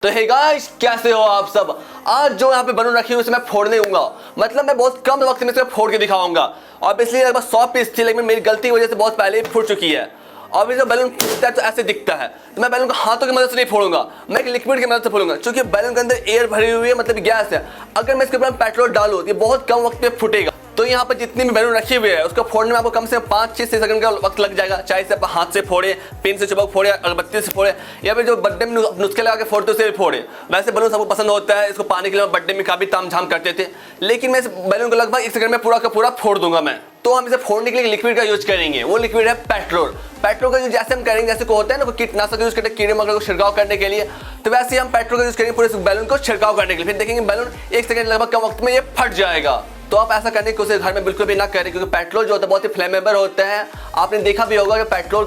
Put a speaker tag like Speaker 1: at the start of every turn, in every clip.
Speaker 1: तो hey guys, कैसे हो आप सब। आज जो यहाँ पे बलून रखी हुई उसे मैं फोड़ने दूंगा। मतलब मैं बहुत कम वक्त में इसे फोड़ के दिखाऊंगा। और इसलिए लगभग 100 पीस थी, लेकिन मेरी गलती की वजह से बहुत पहले ही फूट चुकी है। और जो बैलून फूटता है तो ऐसे दिखता है। तो मैं बैलून को हाथों की मदद से नहीं फोड़ूंगा, मैं एक लिक्विड की मदद से फोड़ूंगा। क्योंकि बैलून के अंदर एयर भरी हुई है, मतलब गैस है। अगर मैं इसके ऊपर पेट्रोल डालूँ ये बहुत कम वक्त में फूटेगा। तो यहाँ पर जितनी भी बैलून रखी हुई है उसको फोड़ने में आपको कम से कम 5-6 सेकंड का वक्त लग जाएगा। चाहे इसे आप हाथ से फोड़े, पेन से चुपक फोड़े, अगरबत्ती से फोड़े, या फिर जो बर्थडे में नुस्खे लगा के फोड़ते उसे भी फोड़े। वैसे बैलून सबको पसंद होता है, इसको पाने के लिए बर्थडे में काफी तामझाम करते थे। लेकिन मैं इस बैलून को लगभग 1 सेकंड में पूरा का पूरा फोड़ दूंगा मैं। तो हम इसे फोड़ने के लिए लिक्विड का यूज करेंगे। वो लिक्विड है पेट्रोल। पेट्रोल का यूज जैसे हम करेंगे, जैसे को होता है ना कीटनाशक यूज करते हैं कीड़े मकोड़ों को छिड़काव करने के लिए, तो वैसे ही हम पेट्रोल का यूज करेंगे पूरे बैलून को छिड़काव करने के लिए। फिर देखेंगे बैलून 1 सेकंड लगभग कम वक्त में ये फट जाएगा। तो आप ऐसा करने की कोशिश घर में बिल्कुल भी ना करें, क्योंकि पेट्रोल जो होता है बहुत ही फ्लेमेबल होता है। आपने देखा भी होगा कि पेट्रोल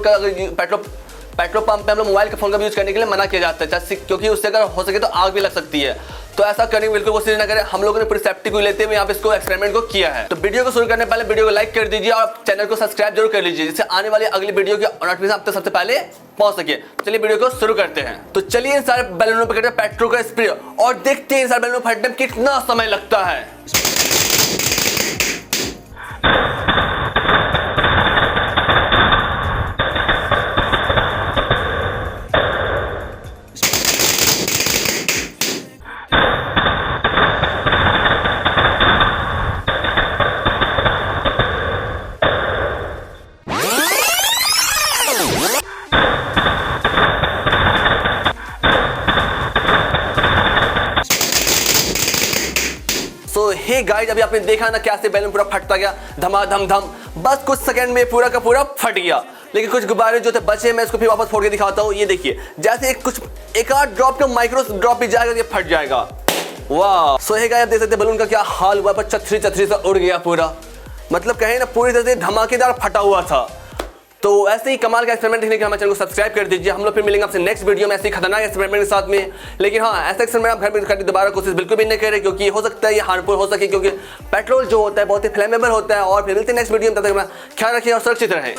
Speaker 1: पंप पे हम लोग मोबाइल के फोन का यूज करने के लिए मना किया जाता है, क्योंकि उससे अगर हो सके तो आग भी लग सकती है। तो ऐसा करने की बिल्कुल कोशिश ना करें। हम लोगों ने पूरी सेफ्टी को लेते हुए यहाँ पे इसको एक्सपेरिमेंट को किया है। तो वीडियो को शुरू करने पहले वीडियो को लाइक कर दीजिए और चैनल को सब्सक्राइब जरूर कर लीजिए, जिससे आने वाली अगली वीडियो की नोटिफिकेशन आप तक सबसे पहले पहुंच सके। चलिए वीडियो को शुरू करते हैं। तो चलिए इन सारे बैलूनों पर करते हैं पेट्रोल का स्प्रे और देखते हैं इन सारे बैलूनों फटने में कितना समय लगता है। हे गाइस, अभी आपने देखा ना कैसे बैलून पूरा फटता गया, धमाधम धम। बस कुछ सेकंड में पूरा का पूरा फट गया। लेकिन कुछ गुब्बारे जो थे बचे, मैं इसको फिर वापस फोड़ के दिखाता हूँ। ये देखिए, जैसे एक आध ड्रॉप का माइक्रो ड्रॉप भी जाएगा, ये फट जाएगा। वाह। सो हे गाइस, आप देख सकते हैं बैलून का क्या हाल हुआ, पर चथरी से उड़ गया पूरा। मतलब कहें ना पूरी तरह से धमाकेदार फटा हुआ था। तो ऐसे ही कमाल का एक्सपेरिमेंट देखने के हमारे चैनल को सब्सक्राइब कर दीजिए। हम लोग फिर मिलेंगे आपसे नेक्स्ट वीडियो में ऐसे ही खतरनाक एक्सपेरिमेंट के साथ में। लेकिन हाँ, ऐसा एक्सपेरिमेंट आप घर में करने दोबारा कोशिश बिल्कुल भी नहीं करें, क्योंकि हो सकता है ये हार्मफुल हो सके, क्योंकि पेट्रोल जो होता है बहुत ही फ्लेमेबल होता है। और फिर मिलते हैं नेक्स्ट वीडियो में, तब तक अपना ख्याल रखिए और सुरक्षित रहें।